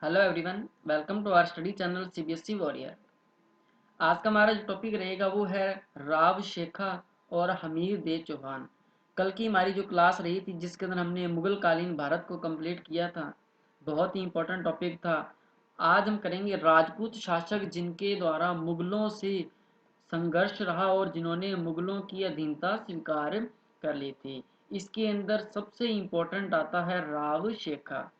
Hello everyone, welcome to our study channel CBSE warrior. आज का हमारा जो टॉपिक रहेगा वो है राव शेखा और हमीर देव चौहान। कल की हमारी जो क्लास रही थी जिसके अंदर हमने मुगल कालीन भारत को कंप्लीट किया था, बहुत ही इंपॉर्टेंट टॉपिक था। आज हम करेंगे राजपूत शासक जिनके द्वारा मुगलों से संघर्ष रहा और जिन्होंने मुगलों की अधीनता स्वीकार कर ली थी। इसके अंदर सबसे इम्पोर्टेंट आता है राव शेखा।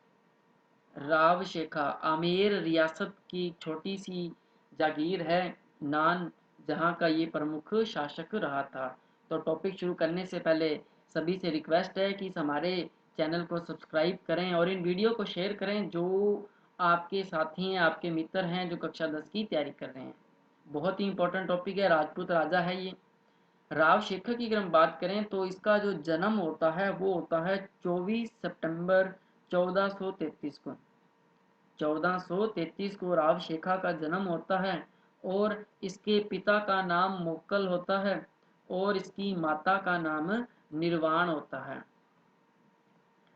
राव शेखा आमेर रियासत की छोटी सी जागीर है नान, जहाँ का ये प्रमुख शासक रहा था। तो टॉपिक शुरू करने से पहले सभी से रिक्वेस्ट है कि हमारे चैनल को सब्सक्राइब करें और इन वीडियो को शेयर करें जो आपके साथी हैं, आपके मित्र हैं जो कक्षा 10 की तैयारी कर रहे हैं। बहुत ही इंपॉर्टेंट टॉपिक है, राजपूत राजा है ये। राव शेखर की अगर हम बात करें तो इसका जो जन्म होता है वो होता है 24 सितंबर 1433 को। 1433 को राव शेखा का जन्म होता है और इसके पिता का नाम मोक्कल होता है और इसकी माता का नाम निर्वाण होता है।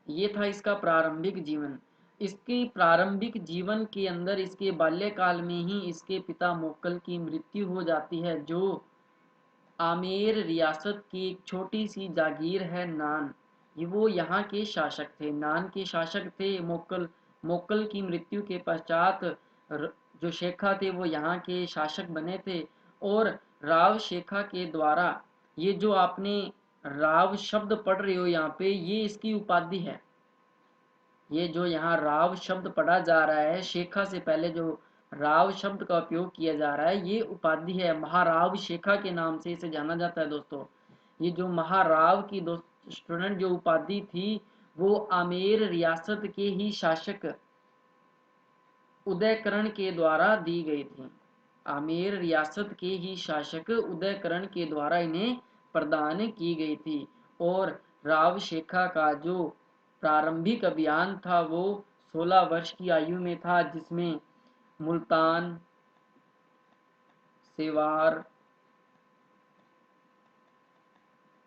ये था इसका प्रारंभिक जीवन। इसके प्रारंभिक जीवन के अंदर इसके बाल्यकाल में ही इसके पिता मोक्कल की मृत्यु हो जाती है, जो आमेर रियासत की एक छोटी सी जागीर है नान। ये वो यहाँ के शासक थे, नान के शासक थे मोक्कल। मोक्कल की मृत्यु के पश्चात जो शेखा थे वो यहाँ के शासक बने थे। और राव शेखा के द्वारा ये जो आपने राव शब्द पढ़ रहे हो यहाँ पे, ये इसकी उपाधि है। ये जो यहाँ राव शब्द पढ़ा जा रहा है, शेखा से पहले जो राव शब्द का उपयोग किया जा रहा है, ये उपाधि है। महाराव शेखा के नाम से इसे जाना जाता है दोस्तों। ये जो महाराव की दोस्त स्टूडेंट जो उपाधि थी वो आमेर रियासत के ही शासक उदयकरण के द्वारा दी गई थी। आमेर रियासत के ही शासक उदयकरण के द्वारा इन्हें प्रदान की गई थी। और राव शेखा का जो प्रारंभिक अभियान था वो 16 वर्ष की आयु में था, जिसमें मुल्तान, सेवार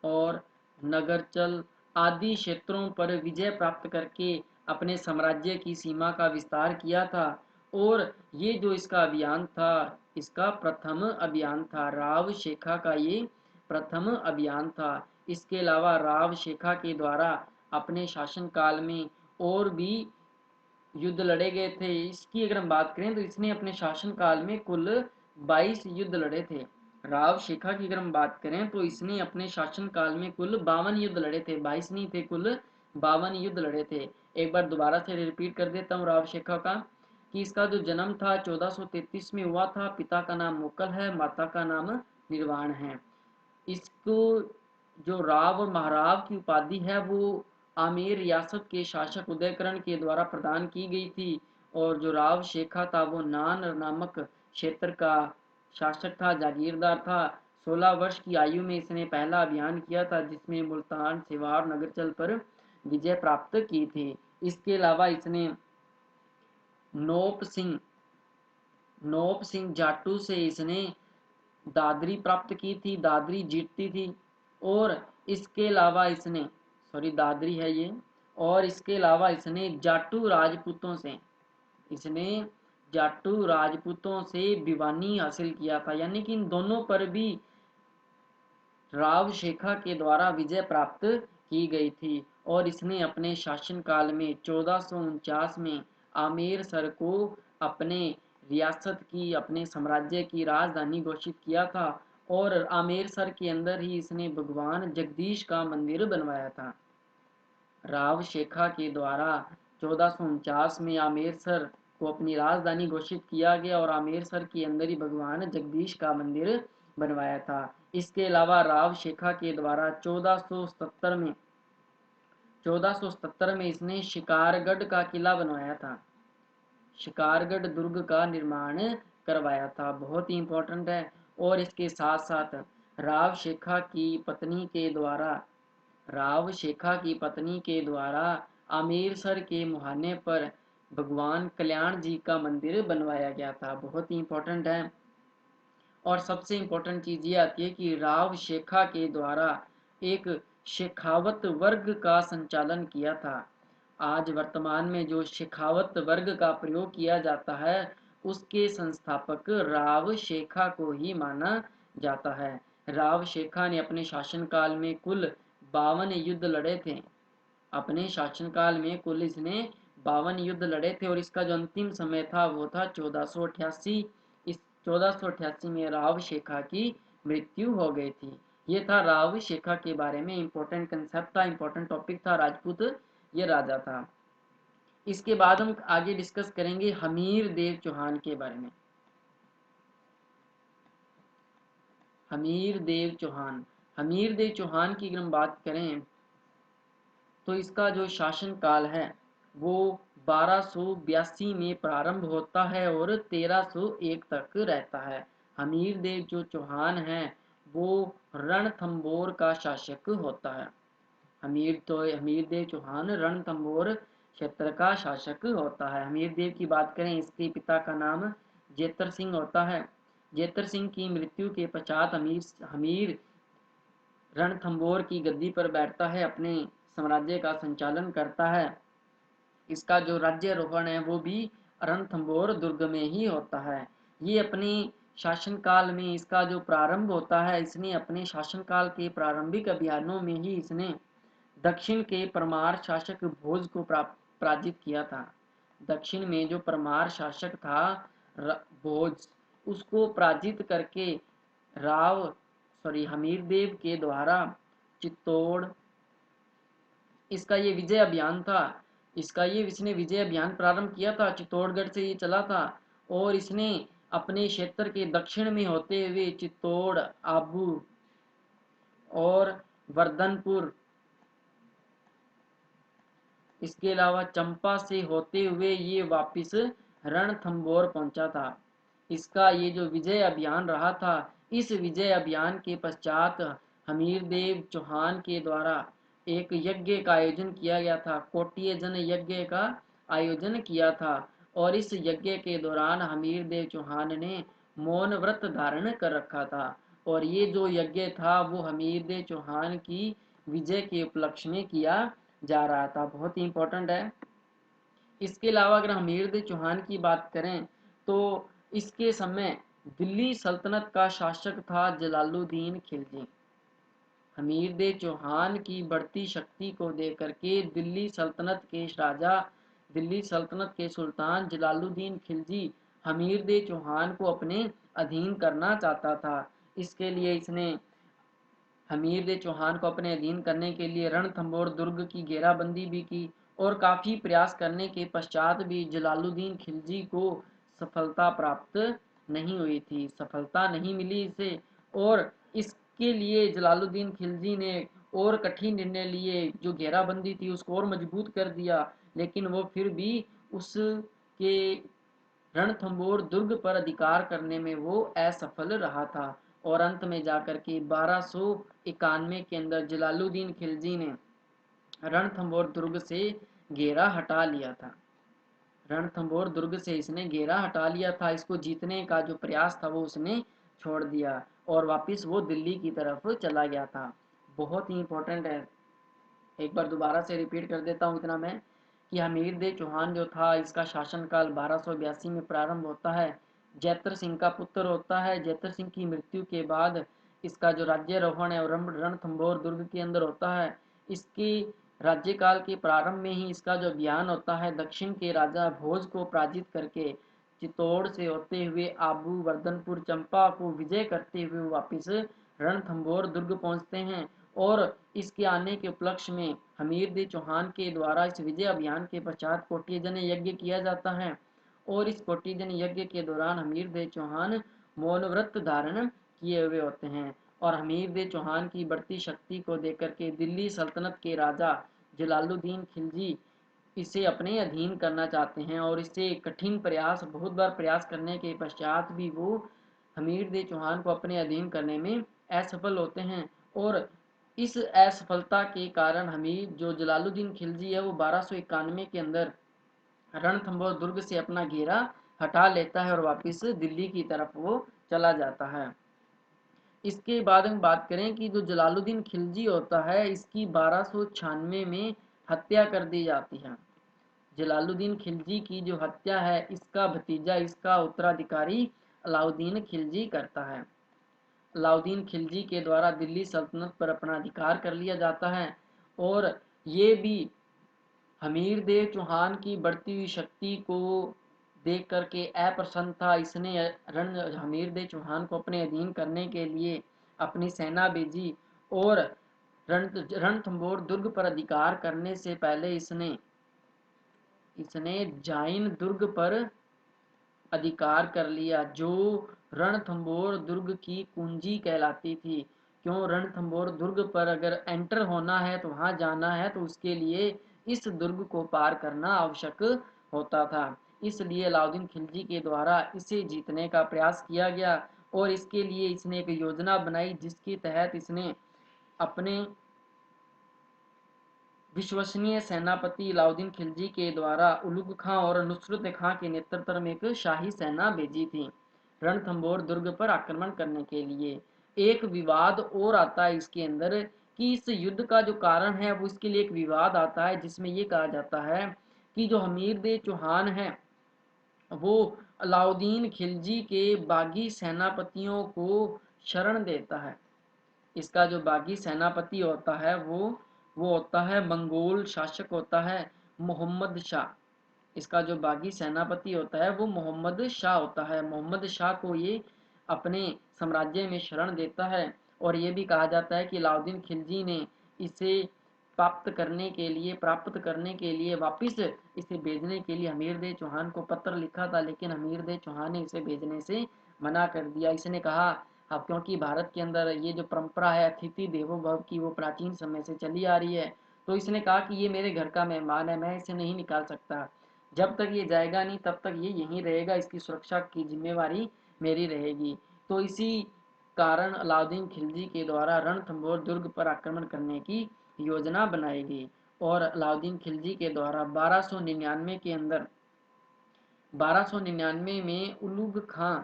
और नगरचल आदि क्षेत्रों पर विजय प्राप्त करके अपने साम्राज्य की सीमा का विस्तार किया था। और ये जो इसका अभियान था, इसका प्रथम अभियान था राव शेखा का, ये प्रथम अभियान था। इसके अलावा राव शेखा के द्वारा अपने शासनकाल में और भी युद्ध लड़े गए थे। इसकी अगर हम बात करें तो इसने अपने शासनकाल में कुल 22 युद्ध लड़े थे। राव शेखा की अगर हम बात करें तो इसने अपने शासनकाल में कुल 52 युद्ध लड़े थे, 22 नहीं थे, कुल 52 युद्ध लड़े थे। एक बार दोबारा से रिपीट कर देता हूँ राव शेखा का, कि इसका जो जन्म था 1433 में हुआ था। पिता का नाम मुकल है, माता का नाम निर्वाण है। इसको जो राव और महाराव की उपाधि है वो आमेर रियासत के शासक उदयकरण के द्वारा प्रदान की गई थी। और जो राव शेखा था वो नान नामक क्षेत्र का शासक था, जागीरदार था। 16 वर्ष की आयु में इसने पहला अभियान किया था जिसमें मुल्तान, सिवार, नगरचल पर विजय प्राप्त की थी। इसके अलावा इसने नोप सिंह नोप सिंह जाटू से इसने दादरी प्राप्त की थी, दादरी जीतती थी। और इसके अलावा इसने, सॉरी दादरी है ये, और इसके अलावा इसने जाटू राजपूतों से भिवानी हासिल किया था। यानी कि इन दोनों पर भी राव शेखा के द्वारा विजय प्राप्त की गई थी। और इसने अपने शासनकाल में 1449 में आमेर सर को अपने रियासत की, अपने साम्राज्य की राजधानी घोषित किया था। और आमेर सर के अंदर ही इसने भगवान जगदीश का मंदिर बनवाया था। राव शेखा के द्वारा 1449 में आमेरसर को अपनी राजधानी घोषित किया गया और आमेरसर के अंदर ही भगवान जगदीश का मंदिर बनवाया था। इसके अलावा राव शेखा के द्वारा 1477 में इसने शिकारगढ़ का किला बनवाया था, शिकारगढ़ दुर्ग का निर्माण करवाया था। बहुत ही इंपॉर्टेंट है। और इसके साथ साथ राव शेखा की पत्नी के द्वारा राव शेखा की पत्नी के द्वारा अमीरसर के मुहाने पर भगवान कल्याण जी का मंदिर बनवाया गया था। बहुत ही इंपॉर्टेंट है। और सबसे इंपॉर्टेंट चीज ये आती है कि राव शेखा के द्वारा एक शेखावत वर्ग का संचालन किया था। आज वर्तमान में जो शेखावत वर्ग का प्रयोग किया जाता है, उसके संस्थापक राव शेखा को ही माना जाता है। राव शेखा ने अपने शासनकाल में कुल 52 युद्ध लड़े थे। अपने शासनकाल में कुल इसने 52 युद्ध लड़े थे और इसका जो अंतिम समय था वो था 1488। इस 1488 में राव शेखा की मृत्यु हो गई थी। ये था राव शेखा के बारे में इंपॉर्टेंट कंसेप्ट था, इंपॉर्टेंट टॉपिक था। राजपूत ये राजा था। इसके बाद हम आगे डिस्कस करेंगे हमीर देव चौहान के बारे में। हमीर देव चौहान, हमीर देव चौहान की अगर हम बात करें तो इसका जो शासन काल है वो 1282 में प्रारंभ होता है और 1301 तक रहता है। हमीर देव जो चौहान है वो रणथंबोर का शासक होता है। हमीर देव चौहान रणथंबोर क्षेत्र का शासक होता है। हमीर देव की बात करें, इसके पिता का नाम जेतर सिंह होता है। जेतर सिंह की मृत्यु के पश्चात हमीर रणथंबोर की गद्दी पर बैठता है, अपने साम्राज्य का संचालन करता है। इसका जो राज्यारोहण है वो भी रणथंबोर दुर्ग में ही होता है। ये अपने शासनकाल में इसका जो प्रारंभ होता है, इसने अपने शासनकाल के प्रारंभिक अभियानों में ही इसने दक्षिण के परमार शासक भोज को पराजित किया था। दक्षिण में जो परमार शासक था भोज, उसको पराजित करके हमीर देव के द्वारा चित्तौड़, इसका ये विजय अभियान था। इसने विजय अभियान प्रारंभ किया था, चित्तौड़गढ़ से ये चला था और इसने अपने क्षेत्र के दक्षिण में होते हुए चित्तौड़, आबू और वर्धनपुर, इसके अलावा चंपा से होते हुए ये वापिस रणथंबोर पहुंचा था। इसका ये जो विजय अभियान रहा था, इस विजय अभियान के पश्चात हमीर देव चौहान के द्वारा एक यज्ञ का आयोजन किया गया था, कोटिय जन यज्ञ का आयोजन किया था और इस यज्ञ के दौरान हमीर देव चौहान ने मौन व्रत धारण कर रखा था और ये जो यज्ञ था वो हमीर देव चौहान की विजय के उपलक्ष्य में किया जा रहा था। बहुत ही इंपॉर्टेंट है। इसके अलावा अगर हमीर देव चौहान की बात करें तो इसके समय दिल्ली सल्तनत का शासक था जलालुद्दीन खिलजी। हमीर देव चौहान की बढ़ती शक्ति को देख करके दिल्ली सल्तनत के सुल्तान जलालुद्दीन खिलजी हमीर देव चौहान को अपने अधीन करना चाहता था। इसके लिए इसने हमीर देव चौहान को अपने अधीन करने के लिए रणथंबोर दुर्ग की घेराबंदी भी की और काफ़ी प्रयास करने के पश्चात भी जलालुद्दीन खिलजी को सफलता प्राप्त नहीं हुई थी, सफलता नहीं मिली इसे और इसके लिए जलालुद्दीन खिलजी ने और कठिन निर्णय लिए, जो घेराबंदी थी उसको और मजबूत कर दिया, लेकिन वो फिर भी उसके रणथंबोर दुर्ग पर अधिकार करने में वो असफल रहा था और अंत में जाकर के 1291 के अंदर जलालुद्दीन खिलजी ने रणथंबोर दुर्ग से घेरा हटा लिया था। रणथंबोर दुर्ग से इसने घेरा हटा लिया था। इसको जीतने का जो प्रयास था वो उसने छोड़ दिया और वापस वो दिल्ली की तरफ चला गया था। बहुत ही इंपॉर्टेंट है, एक बार दोबारा से रिपीट कर देता हूँ इतना मैं कि हमीर देव चौहान जो था इसका शासनकाल 1282 में प्रारंभ होता है। जैतर सिंह का पुत्र होता है। जैतर सिंह की मृत्यु के बाद इसका जो राज्यारोहण है रणथंबोर दुर्ग के अंदर होता है। इसके राज्यकाल के प्रारंभ में ही इसका जो अभियान होता है दक्षिण के राजा भोज को पराजित करके चित्तौड़ से होते हुए आबू, वर्धनपुर, चंपा को विजय करते हुए वापिस रणथंबोर दुर्ग पहुंचते हैं और इसके आने के उपलक्ष्य में हमीर देव चौहान के द्वारा इस विजय अभियान के पश्चात कोटियजन यज्ञ किया जाता है और इस कोटियजन यज्ञ के दौरान हमीर देव चौहान मौन व्रत धारण किए हुए होते हैं और हमीर देव चौहान की बढ़ती शक्ति को देकर के दिल्ली सल्तनत के राजा जलालुद्दीन खिलजी इसे अपने अधीन करना चाहते हैं और इससे कठिन प्रयास, बहुत बार प्रयास करने के पश्चात भी वो हमीर देव चौहान को अपने अधीन करने में असफल होते हैं और इस असफलता के कारण हमीर जो जलालुद्दीन खिलजी है वो 1291 के अंदर रणथंबोर दुर्ग से अपना घेरा हटा लेता है और वापस दिल्ली की तरफ वो चला जाता है। इसके बाद हम बात करें कि जो जलालुद्दीन खिलजी होता है इसकी 1296 में हत्या कर दी जाती है। जलालुद्दीन खिलजी की जो हत्या है इसका भतीजा, इसका उत्तराधिकारी अलाउद्दीन खिलजी करता है। अलाउद्दीन खिलजी के द्वारा दिल्ली सल्तनत पर अपना अधिकार कर लिया जाता है और ये भी हमीर देव चौहान की बढ़ती हुई शक्ति को देख करके अप्रसन्न था। इसने हमीर देव चौहान को अपने अधीन करने के लिए अपनी सेना भेजी और रणथंभौर दुर्ग पर अधिकार करने से पहले इसने इसने जाइन दुर्ग पर अधिकार कर लिया, जो रणथंभौर दुर्ग की कुंजी कहलाती थी। क्यों, रणथंभौर दुर्ग पर अगर एंटर होना है तो वहां जाना है तो उसके लिए इस दुर्ग को पार करना आवश्यक होता था। इसलिए अलाउद्दीन खिलजी के द्वारा इसे जीतने का प्रयास किया गया और इसके लिए इसने एक योजना बनाई जिसके तहत इसने अपने विश्वसनीय सेनापति अलाउद्दीन खिलजी के द्वारा उलुग खां और नुसरत खां के नेतृत्व में एक शाही सेना भेजी थी रणथंभौर दुर्ग पर आक्रमण करने के लिए। एक विवाद और आता है इसके अंदर कि इस युद्ध का जो कारण है वो इसके लिए एक विवाद आता है जिसमें ये कहा जाता है कि जो हमीर देव चौहान है वो अलाउद्दीन खिलजी के बागी सेनापतियों को शरण देता है। इसका जो बागी सेनापति होता है वो होता है मंगोल शासक होता है मोहम्मद शाह। इसका जो बागी सेनापति होता है वो मोहम्मद शाह होता है। मोहम्मद शाह को ये अपने साम्राज्य में शरण देता है और ये भी कहा जाता है कि अलाउद्दीन खिलजी ने इसे प्राप्त करने के लिए वापिस इसे भेजने के लिए हमीर देव चौहान को पत्र लिखा था, लेकिन हमीर देव चौहान ने इसे भेजने से मना कर दिया। इसने कहा अब क्योंकि भारत के अंदर ये जो परंपरा है अतिथि देवो भव की वो प्राचीन समय से चली आ रही है, तो इसने कहा कि ये मेरे घर का मेहमान है, मैं इसे नहीं निकाल सकता, जब तक ये जाएगा नहीं तब तक ये यहीं रहेगा, इसकी सुरक्षा की जिम्मेवारी मेरी रहेगी। तो इसी कारण अलाउद्दीन खिलजी के द्वारा रणथंभौर दुर्ग पर आक्रमण करने की योजना बनाई गई और अलाउद्दीन खिलजी के द्वारा 1299 में उलुग खां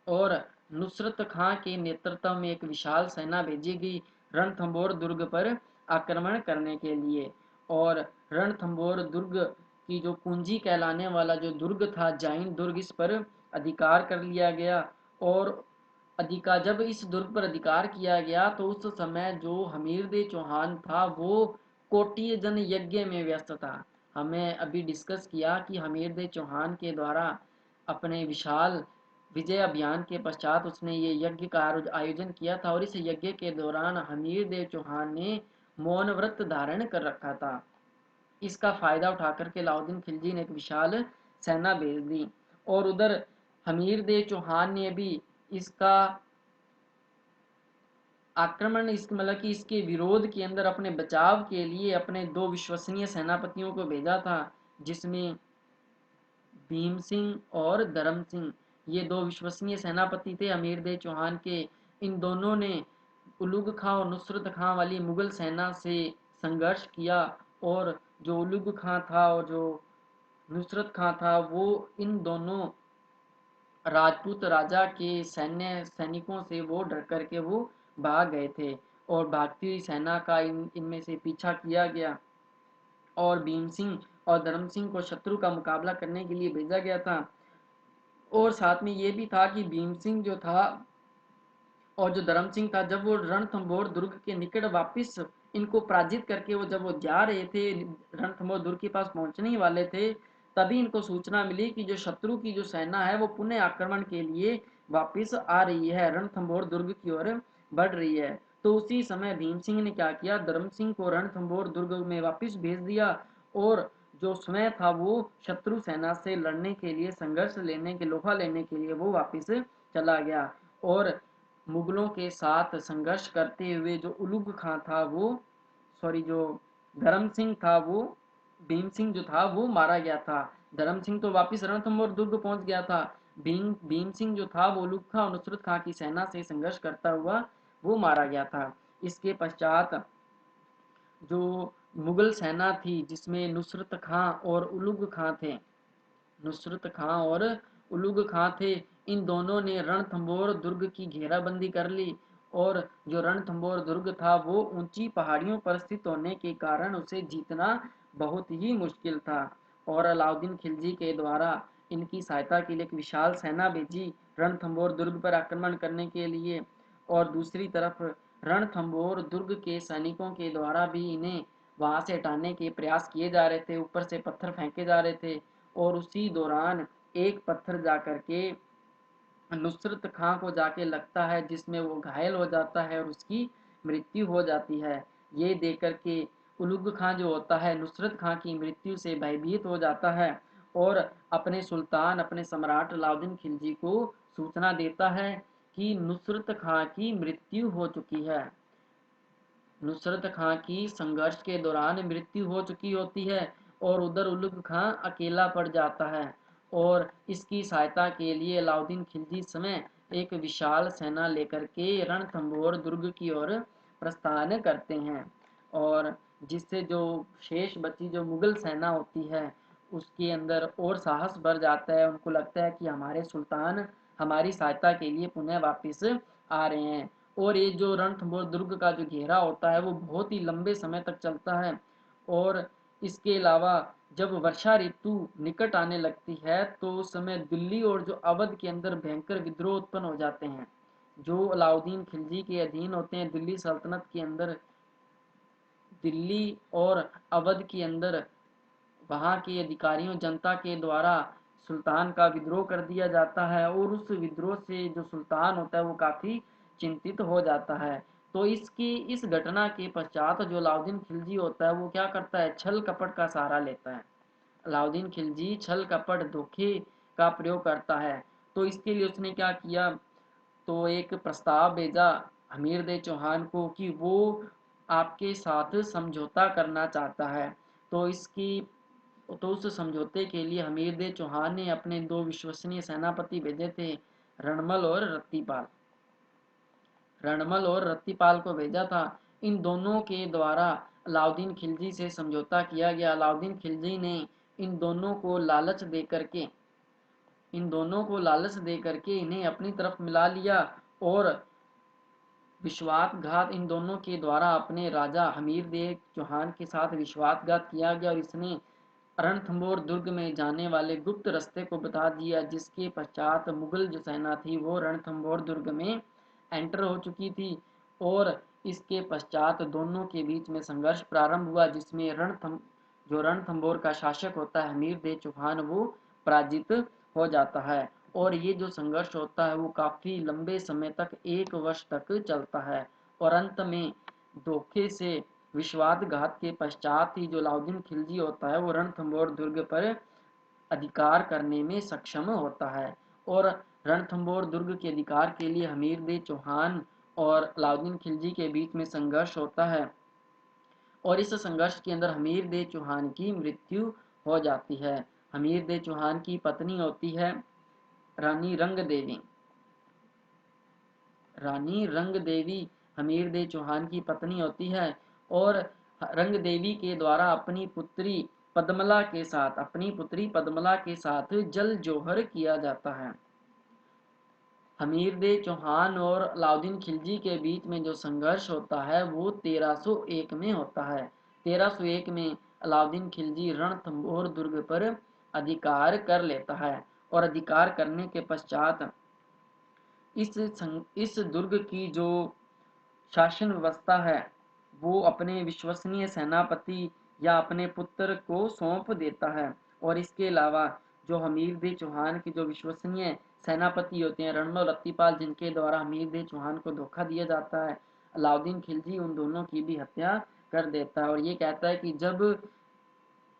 और नुसरत खां के नेतृत्व में एक विशाल सेना भेजी गई रणथंभौर दुर्ग पर आक्रमण करने के लिए। और रणथंभौर दुर्ग की जो कुंजी कहलाने वाला जो दुर्ग था जाइन दुर्ग, इस पर अधिकार कर लिया गया और जब इस दुर्ग पर अधिकार किया गया तो उस समय जो हमीर देव चौहान था वो कोटिय जन यज्ञ में व्यस्त था। हमें अभी डिस्कस किया कि हमीर देव चौहान के द्वारा अपने विशाल विजय अभियान के पश्चात उसने ये यज्ञ का आयोजन किया था और इस यज्ञ के दौरान हमीर देव चौहान ने मौन व्रत धारण कर रखा था। इसका फायदा उठा करके अलाउद्दीन खिलजी ने एक विशाल सेना भेज दी और उधर हमीर देव चौहान ने भी इसका आक्रमण मतलब कि इसके विरोध के अंदर अपने बचाव के लिए अपने दो विश्वसनीय सेनापतियों को भेजा था, जिसमें भीम सिंह और धर्म सिंह, ये दो विश्वसनीय सेनापति थे हमीर देव चौहान के। इन दोनों ने उलुग खां और नुसरत खां वाली मुगल सेना से संघर्ष किया और जो उलुग खां था और जो नुसरत खां था वो इन दोनों राजपूत राजा के सैनिकों से वो डर करके वो भाग गए थे और भागती हुई सेना का इनमें से पीछा किया गया और भीम सिंह और धर्म सिंह को शत्रु का मुकाबला करने के लिए भेजा गया था। और साथ में ये भी था कि भीम सिंह जो था और जो धर्म सिंह था, जब वो रणथंभौर दुर्ग के निकट वापस इनको पराजित करके जब वो जा रहे थे, रणथंभौर दुर्ग के पास पहुंचने ही वाले थे, तभी इनको सूचना मिली कि जो शत्रु की जो सेना है वो पुनः आक्रमण के लिए वापस आ रही है, रणथंभौर दुर्ग की ओर बढ़ रही है। तो उसी समय भीम सिंह ने क्या किया, धर्म सिंह को रणथंभौर दुर्ग में वापस भेज दिया और जो स्वयं था वो शत्रु सेना से लड़ने के लिए, संघर्ष लेने के लोहा लेने के लिए वो वापस चला गया और मुगलों के साथ संघर्ष करते हुए जो उलुग खां था वो जो धर्म सिंह था वो भीम सिंह जो था वो मारा गया था। धर्म सिंह तो वापस रणथंभौर दुर्ग पहुंच गया था, भीम सिंह जो था वो उलुग खां और नुसरत खां की सेना से संघर्ष करता हुआ वो मारा गया था। इसके पश्चात जो मुगल सेना थी जिसमें नुसरत खां और उलुग खां थे, नुसरत खां और उलुग खां थे, इन दोनों ने रणथंभौर दुर्ग की घेराबंदी कर ली और जो रणथंभौर दुर्ग था वो ऊंची पहाड़ियों पर स्थित होने के कारण उसे जीतना बहुत ही मुश्किल था और अलाउद्दीन खिलजी के द्वारा इनकी सहायता के लिए एक विशाल सेना भेजी रणथंभौर दुर्ग पर आक्रमण करने के लिए। और दूसरी तरफ रणथंभौर दुर्ग के सैनिकों के द्वारा भी इन्हें वहां से हटाने के प्रयास किए जा रहे थे, ऊपर से पत्थर फेंके जा रहे थे। और उसी दौरान एक पत्थर जाकर के नुसरत खां को जाके लगता है, जिसमें वो घायल हो जाता है और उसकी मृत्यु हो जाती है। ये देख कर के उलुग खां जो होता है नुसरत खां की मृत्यु से भयभीत हो जाता है और अपने सुल्तान, अपने सम्राट अलाउद्दीन खिलजी को सूचना देता है कि नुसरत खां की मृत्यु हो चुकी है। नुसरत खां की संघर्ष के दौरान मृत्यु हो चुकी होती है और उधर उलुग खां अकेला पड़ जाता है। और इसकी सहायता के लिए अलाउद्दीन खिलजी समय एक विशाल सेना लेकर के रणथंभौर दुर्ग की ओर प्रस्थान करते हैं। और जिससे जो शेष बची जो मुगल सेना होती है उसके अंदर और साहस बढ़ जाता है। उनको लगता है कि हमारे सुल्तान हमारी सहायता के लिए पुनः वापस आ रहे हैं। और ये जो रणथंभौर दुर्ग का जो घेरा होता है वो बहुत ही लंबे समय तक चलता है। और इसके अलावा जब वर्षा ऋतु निकट आने लगती है तो उस समय दिल्ली और जो अवध के अंदर भयंकर विद्रोह उत्पन्न हो जाते हैं। जो अलाउद्दीन खिलजी के अधीन होते हैं दिल्ली सल्तनत के अंदर, दिल्ली और अवध के अंदर वहाँ के अधिकारियों जनता के द्वारा सुल्तान का विद्रोह कर दिया जाता है। और उस विद्रोह से जो सुल्तान होता है वो काफ़ी चिंतित हो जाता है। तो इस घटना के पश्चात जो अलाउद्दीन खिलजी होता है वो क्या करता है, छल कपट का सहारा लेता है। अलाउद्दीन खिलजी छल कपट धोखे का प्रयोग करता है। तो इसके लिए उसने क्या किया, तो एक प्रस्ताव भेजा हमीर दे चौहान को कि वो आपके साथ समझौता करना चाहता है। तो उस समझौते के लिए हमीर दे चौहान ने अपने दो विश्वसनीय सेनापति भेजे थे, रणमल और रत्तीपाल। रणमल और रत्तीपाल को भेजा था। इन दोनों के द्वारा अलाउद्दीन खिलजी से समझौता किया गया। अलाउद्दीन खिलजी ने इन दोनों को लालच दे करके इन्हें अपनी तरफ मिला लिया। और विश्वासघात इन दोनों के द्वारा अपने राजा हमीर देव चौहान के साथ विश्वासघात किया गया और इसने रणथंभौर दुर्ग में जाने वाले गुप्त रास्ते को बता दिया, जिसके पश्चात मुगल जो सेना थी वो रणथंभौर दुर्ग में एंटर हो चुकी थी। और इसके पश्चात दोनों के बीच में संघर्ष प्रारंभ हुआ, जिसमें रणथंभौर का शासक होता है हमीर देव चौहान वो पराजित हो जाता है। और ये जो संघर्ष होता है वो काफ़ी लंबे समय तक 1 वर्ष तक चलता है। और अंत में धोखे से विश्वासघात के पश्चात ही जो अलाउद्दीन खिलजी होता है वो रणथंभौर दुर्ग पर अधिकार करने में सक्षम होता है। और रणथंभौर दुर्ग के अधिकार के लिए हमीर दे चौहान और अलाउद्दीन खिलजी के बीच में संघर्ष होता है। और इस संघर्ष के अंदर हमीर दे चौहान की मृत्यु हो जाती है। हमीर दे चौहान की पत्नी होती है रानी रंग देवी। रानी रंग देवी हमीर दे चौहान की पत्नी होती है। और रंग देवी के द्वारा अपनी पुत्री पद्मला के साथ जल जोहर किया जाता है। हमीर दे चौहान और अलाउद्दीन खिलजी के बीच में जो संघर्ष होता है वो 1301 में होता है। 1301 में अलाउद्दीन खिलजी रणथंभौर दुर्ग पर अधिकार कर लेता है। और अधिकार करने के पश्चात इस दुर्ग की जो शासन व्यवस्था है वो अपने विश्वसनीय सेनापति या अपने पुत्र को सौंप देता है। और इसके अलावा जो हमीर दे चौहान के जो विश्वसनीय सेनापति होते हैं रणमल रत्तीपाल, जिनके द्वारा हमीर दे चौहान को धोखा दिया जाता है, अलाउद्दीन खिलजी उन दोनों की भी हत्या कर देता है। और ये कहता है कि जब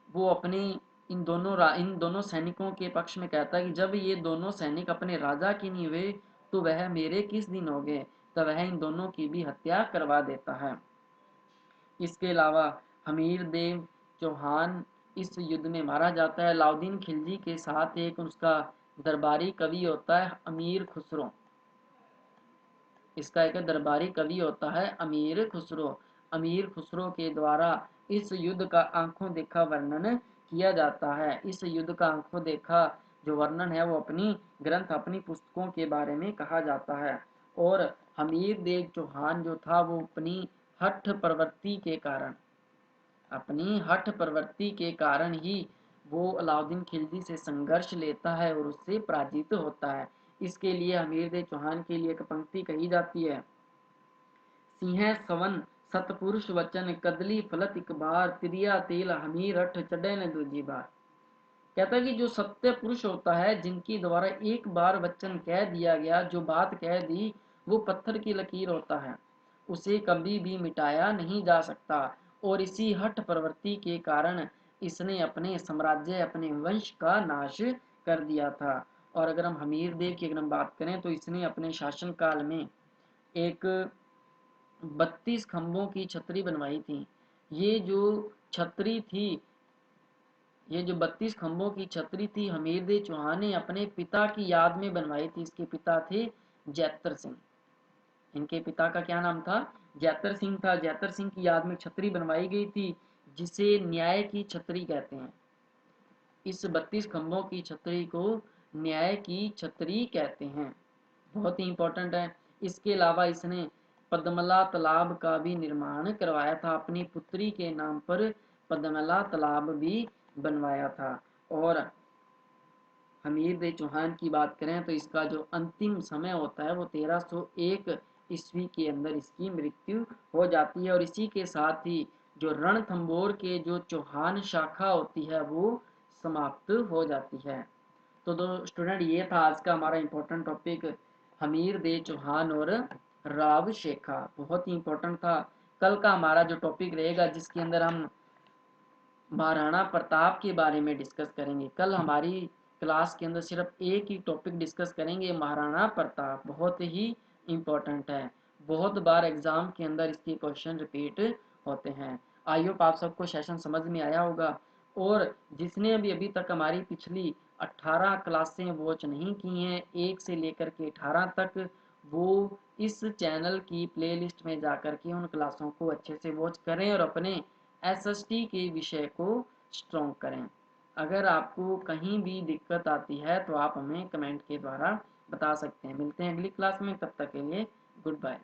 वो अपने इन दोनों सैनिकों के पक्ष में कहता है कि जब ये दोनों सैनिक अपने राजा की नहीं हुए तो वह मेरे किस दिन हो गए, तो वह इन दोनों की भी हत्या करवा देता है। इसके अलावा हमीर देव चौहान इस युद्ध में मारा जाता है। अलाउद्दीन खिलजी के साथ एक उसका दरबारी कवि होता है अमीर खुसरो। इसका एक दरबारी कवि होता है अमीर खुसरो। अमीर खुसरो के द्वारा इस युद्ध का आंखों देखा वर्णन किया जाता है। इस युद्ध का आंखों देखा जो वर्णन है वो अपनी पुस्तकों के बारे में कहा जाता है। और हमीर देव चौहान जो था वो अपनी हठ प्रवृत्ति के कारण ही वो अलाउद्दीन खिलजी से संघर्ष लेता है और उससे पराजित होता है। इसके लिए हमीर दे चौहान के लिए एक पंक्ति कही जाती है, सिंह सवन सतपुरुष वचन कदली फलत इक बार, त्रिया तेल हमीर अठ चढ़े न दूजी बार। कहता है कि जो सत्य पुरुष होता है, जिनकी द्वारा एक बार वचन कह दिया गया, जो बात कह दी, वो पत्थर की लकीर होता है, उसे कभी भी मिटाया नहीं जा सकता। और इसी हठ प्रवृत्ति के कारण इसने अपने साम्राज्य, अपने वंश का नाश कर दिया था। और अगर हम हमीर देव की अगर हम बात करें तो इसने अपने शासन काल में एक 32 खंभों की छतरी बनवाई थी। ये जो छतरी थी, ये जो 32 खंभों की छतरी थी, हमीर दे चौहान ने अपने पिता की याद में बनवाई थी। इसके पिता थे जैतर सिंह। इनके पिता का क्या नाम था? जैतर सिंह था। जैतर सिंह की याद में छतरी बनवाई गई थी, जिसे न्याय की छतरी कहते हैं। इस 32 खंभों की छतरी को न्याय की छतरी कहते हैं। बहुत ही इंपॉर्टेंट है। इसके अलावा इसने पद्मला तालाब का भी निर्माण करवाया था। अपनी पुत्री के नाम पर पद्मला तालाब भी बनवाया था। और हमीर दे चौहान की बात करें तो इसका जो अंतिम समय होता है वो 1301 ईस्वी के अंदर इसकी मृत्यु हो जाती है। और इसी के साथ ही जो रणथंभौर के जो चौहान शाखा होती है वो समाप्त हो जाती है। तो दो स्टूडेंट, ये था आज का हमारा इम्पोर्टेंट टॉपिक, हमीर दे चौहान और राव शेखा। बहुत ही इम्पोर्टेंट था। कल का हमारा जो टॉपिक रहेगा, जिसके अंदर हम महाराणा प्रताप के बारे में डिस्कस करेंगे। कल हमारी क्लास के अंदर सिर्फ एक ही टॉपिक डिस्कस करेंगे, महाराणा प्रताप। बहुत ही इम्पोर्टेंट है, बहुत बार एग्जाम के अंदर इसके क्वेश्चन रिपीट होते हैं। आई होप आप सबको सेशन समझ में आया होगा। और जिसने भी अभी तक हमारी पिछली 18 क्लासें वॉच नहीं की हैं, 1 से लेकर के 18 तक, वो इस चैनल की प्लेलिस्ट में जाकर के उन क्लासों को अच्छे से वॉच करें और अपने एसएसटी के विषय को स्ट्रॉन्ग करें। अगर आपको कहीं भी दिक्कत आती है तो आप हमें कमेंट के द्वारा बता सकते हैं। मिलते हैं अगली क्लास में, तब तक के लिए गुड बाय।